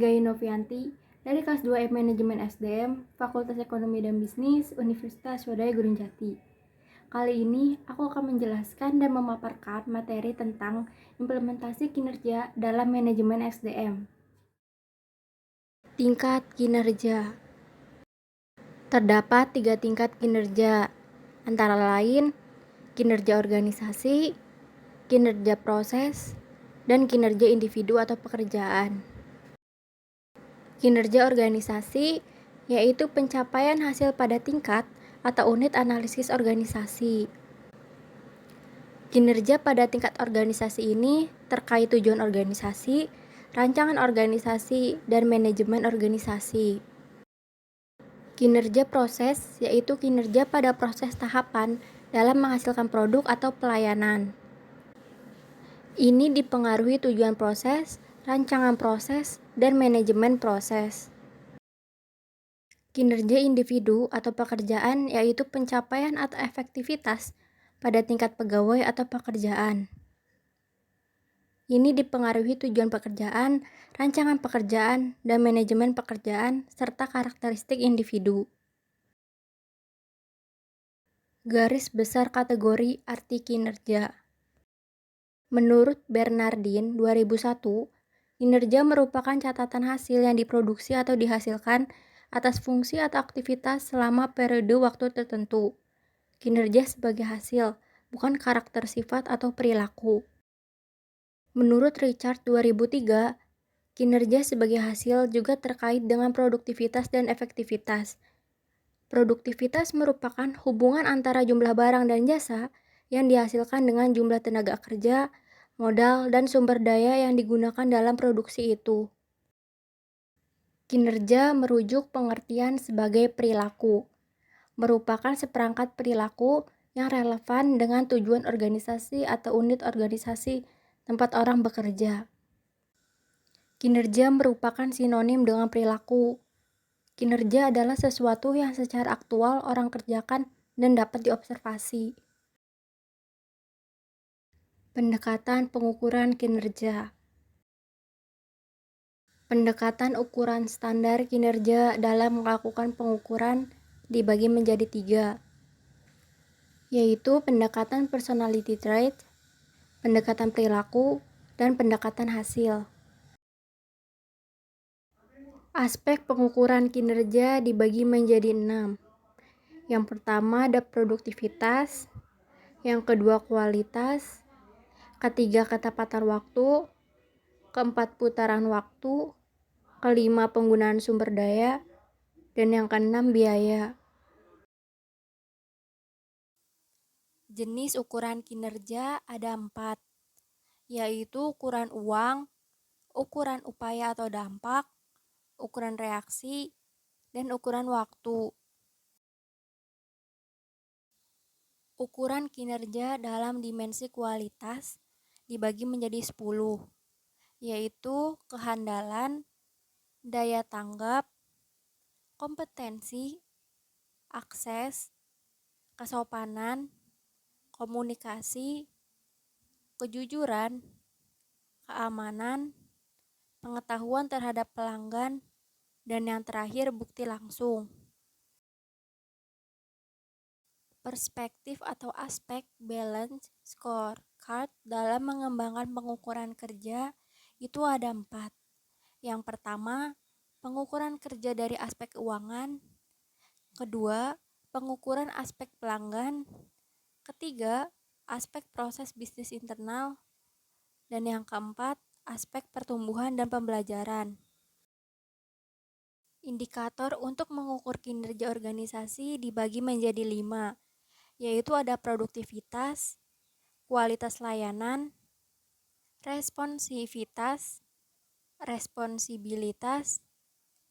Mega Inovianti dari kelas 2 Manajemen SDM, Fakultas Ekonomi dan Bisnis, Universitas Swadaya Gunung Jati. Kali ini aku akan menjelaskan dan memaparkan materi tentang implementasi kinerja dalam manajemen SDM. Tingkat kinerja. Terdapat 3 tingkat kinerja, antara lain kinerja organisasi, kinerja proses, dan kinerja individu atau pekerjaan. Kinerja organisasi yaitu pencapaian hasil pada tingkat atau unit analisis organisasi. Kinerja pada tingkat organisasi ini terkait tujuan organisasi, rancangan organisasi, dan manajemen organisasi. Kinerja proses yaitu kinerja pada proses tahapan dalam menghasilkan produk atau pelayanan. Ini dipengaruhi tujuan proses, rancangan proses, dan manajemen proses. Kinerja individu atau pekerjaan yaitu pencapaian atau efektivitas pada tingkat pegawai atau pekerjaan. Ini dipengaruhi tujuan pekerjaan, rancangan pekerjaan, dan manajemen pekerjaan, serta karakteristik individu. Garis besar kategori arti kinerja. Menurut Bernardin 2001, kinerja merupakan catatan hasil yang diproduksi atau dihasilkan atas fungsi atau aktivitas selama periode waktu tertentu. Kinerja sebagai hasil, bukan karakter sifat atau perilaku. Menurut Richard 2003, kinerja sebagai hasil juga terkait dengan produktivitas dan efektivitas. Produktivitas merupakan hubungan antara jumlah barang dan jasa yang dihasilkan dengan jumlah tenaga kerja, modal, dan sumber daya yang digunakan dalam produksi itu. Kinerja merujuk pengertian sebagai perilaku, merupakan seperangkat perilaku yang relevan dengan tujuan organisasi atau unit organisasi tempat orang bekerja. Kinerja merupakan sinonim dengan perilaku. Kinerja adalah sesuatu yang secara aktual orang kerjakan dan dapat diobservasi. Pendekatan pengukuran kinerja. Pendekatan ukuran standar kinerja dalam melakukan pengukuran dibagi menjadi 3, yaitu pendekatan personality trait, pendekatan perilaku, dan pendekatan hasil. Aspek pengukuran kinerja dibagi menjadi 6. Yang pertama ada produktivitas, yang kedua kualitas, ketiga ketepatan waktu, keempat putaran waktu, kelima penggunaan sumber daya, dan yang keenam biaya. Jenis ukuran kinerja ada 4, yaitu ukuran uang, ukuran upaya atau dampak, ukuran reaksi, dan ukuran waktu. Ukuran kinerja dalam dimensi kualitas dibagi menjadi 10, yaitu kehandalan, daya tanggap, kompetensi, akses, kesopanan, komunikasi, kejujuran, keamanan, pengetahuan terhadap pelanggan, dan yang terakhir bukti langsung. Perspektif atau aspek balance scorecard dalam mengembangkan pengukuran kerja itu ada 4. Yang pertama, pengukuran kerja dari aspek keuangan. Kedua, pengukuran aspek pelanggan. Ketiga, aspek proses bisnis internal. Dan yang keempat, aspek pertumbuhan dan pembelajaran. Indikator untuk mengukur kinerja organisasi dibagi menjadi 5, yaitu ada produktivitas, kualitas layanan, responsivitas, responsibilitas,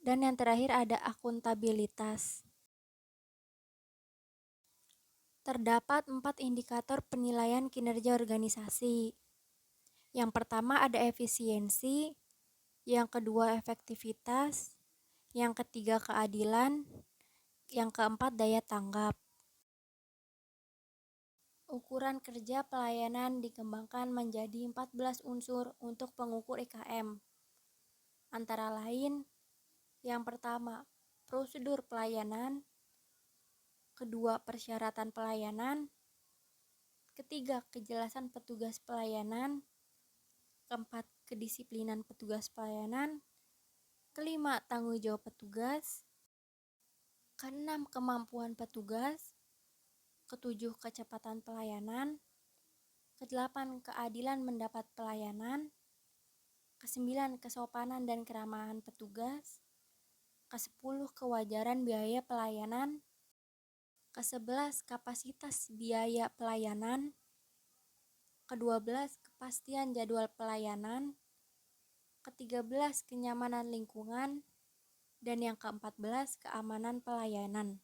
dan yang terakhir ada akuntabilitas. Terdapat 4 indikator penilaian kinerja organisasi. Yang pertama ada efisiensi, yang kedua efektivitas, yang ketiga keadilan, yang keempat daya tanggap. Ukuran kerja pelayanan dikembangkan menjadi 14 unsur untuk pengukur IKM. Antara lain, yang pertama, prosedur pelayanan, kedua, persyaratan pelayanan, ketiga, kejelasan petugas pelayanan, keempat, kedisiplinan petugas pelayanan, kelima, tanggung jawab petugas, keenam, kemampuan petugas, ketujuh, kecepatan pelayanan, kedelapan, keadilan mendapat pelayanan, kesembilan, kesopanan dan keramahan petugas, kesepuluh, kewajaran biaya pelayanan, kesebelas, kapasitas biaya pelayanan, kedua belas, kepastian jadwal pelayanan, ketiga belas, kenyamanan lingkungan, dan yang keempat belas, keamanan pelayanan.